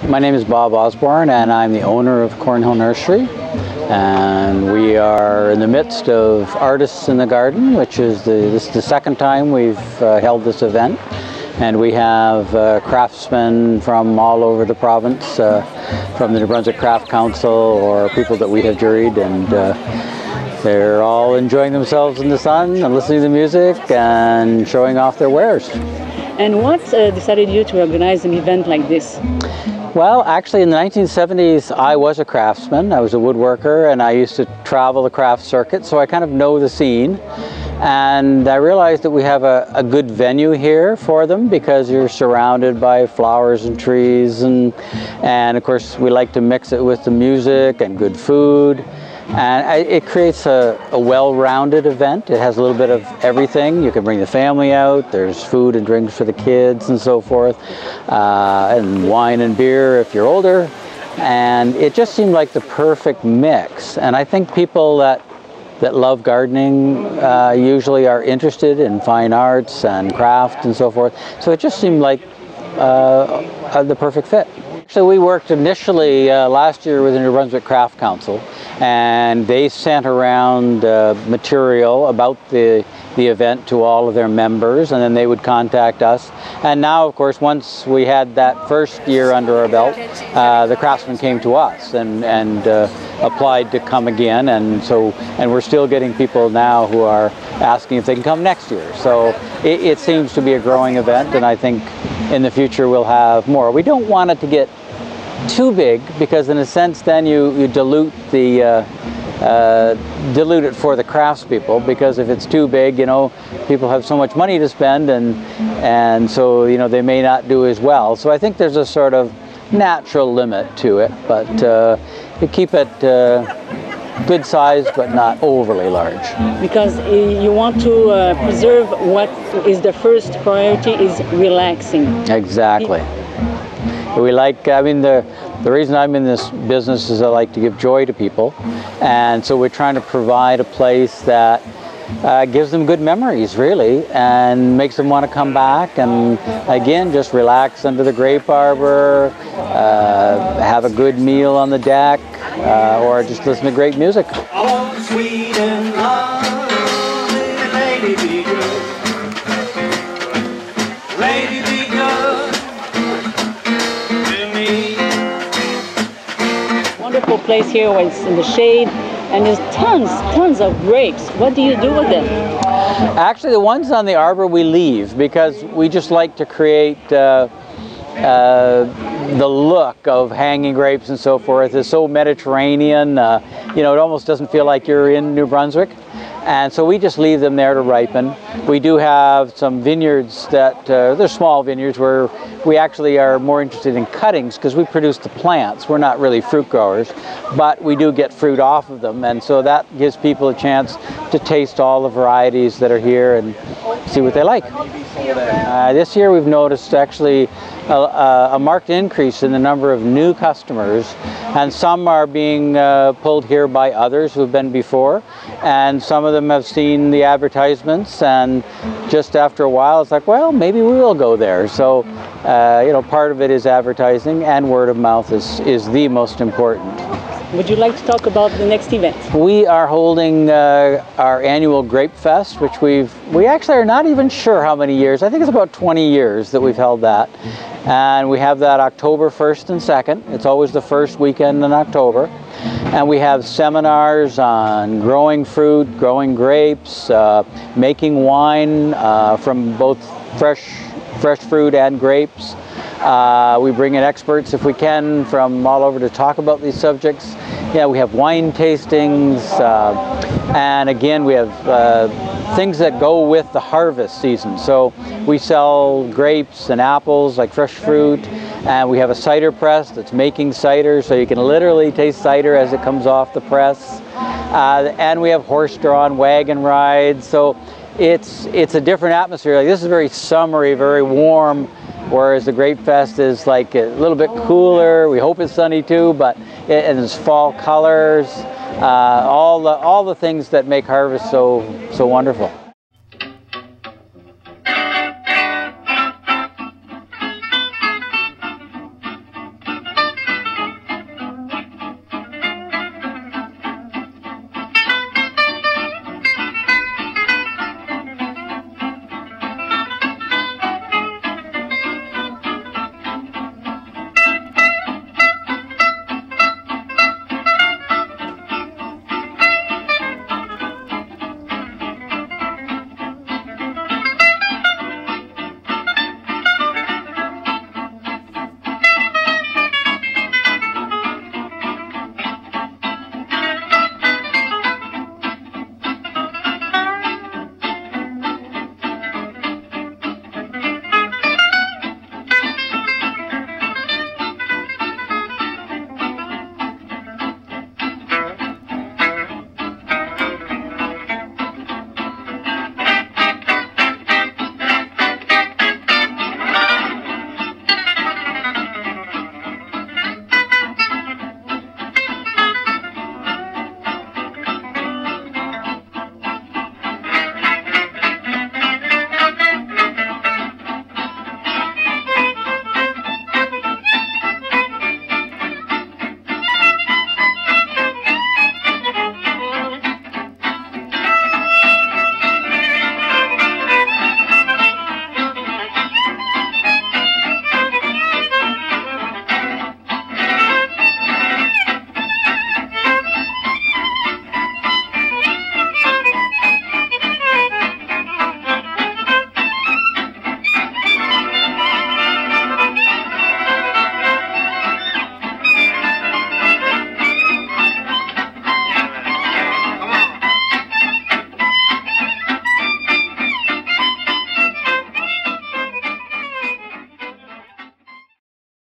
My name is Bob Osborne and I'm the owner of Corn Hill Nursery, and we are in the midst of Artists in the Garden, which is this is the second time we've held this event, and we have craftsmen from all over the province, from the New Brunswick Craft Council or people that we have juried, and they're all enjoying themselves in the sun and listening to the music and showing off their wares. And what decided you to organize an event like this? Well, actually in the 1970s I was a craftsman. I was a woodworker and I used to travel the craft circuit, so I kind of know the scene. And I realized that we have a good venue here for them because you're surrounded by flowers and trees, and of course we like to mix it with the music and good food. And it creates a well-rounded event. It has a little bit of everything. You can bring the family out. There's food and drinks for the kids and so forth, and wine and beer if you're older. And it just seemed like the perfect mix. And I think people that love gardening usually are interested in fine arts and craft and so forth. So it just seemed like the perfect fit. So we worked initially last year with the New Brunswick Craft Council, and they sent around material about the event to all of their members, and then they would contact us. And now, of course, once we had that first year under our belt, the craftsmen came to us and applied to come again, and we're still getting people now who are asking if they can come next year. So it seems to be a growing event, and I think in the future we'll have more. We don't want it to get too big, because in a sense then you dilute it for the craftspeople, because if it's too big, you know, people have so much money to spend, and so, you know, they may not do as well. So I think there's a sort of natural limit to it, but you keep it good size but not overly large. Because you want to preserve what is the first priority, is relaxing. Exactly. We like, I mean, the reason I'm in this business is I like to give joy to people, and so we're trying to provide a place that gives them good memories, really, and makes them want to come back and again just relax under the grape arbor, have a good meal on the deck, or just listen to great music. Oh, sweet and lovely lady, be good. Lady, be good to me. Wonderful place here where it's in the shade, and there's tons of grapes. What do you do with them? Actually, the ones on the arbor we leave, because we just like to create the look of hanging grapes and so forth. It's so Mediterranean, you know, it almost doesn't feel like you're in New Brunswick. And so we just leave them there to ripen. We do have some vineyards that, they're small vineyards where we actually are more interested in cuttings because we produce the plants. We're not really fruit growers, but we do get fruit off of them. And so that gives people a chance to taste all the varieties that are here and see what they like. This year we've noticed actually a marked increase in the number of new customers, and some are being pulled here by others who've been before, and some of them have seen the advertisements, and just after a while it's like, well, maybe we will go there. So you know, part of it is advertising, and word of mouth is the most important. Would you like to talk about the next event? We are holding our annual Grape Fest, which we actually are not even sure how many years. I think it's about 20 years that we've held that. And we have that October 1st and 2nd. It's always the first weekend in October. And we have seminars on growing fruit, growing grapes, making wine from both fresh fruit and grapes. We bring in experts, if we can, from all over to talk about these subjects. Yeah, we have wine tastings, and again we have things that go with the harvest season. So we sell grapes and apples, like fresh fruit, and we have a cider press that's making cider, so you can literally taste cider as it comes off the press. And we have horse-drawn wagon rides, so it's a different atmosphere. Like, this is very summery, very warm, whereas the Grape Fest is like a little bit cooler. We hope it's sunny too, but it's fall colors, all the things that make harvest so wonderful.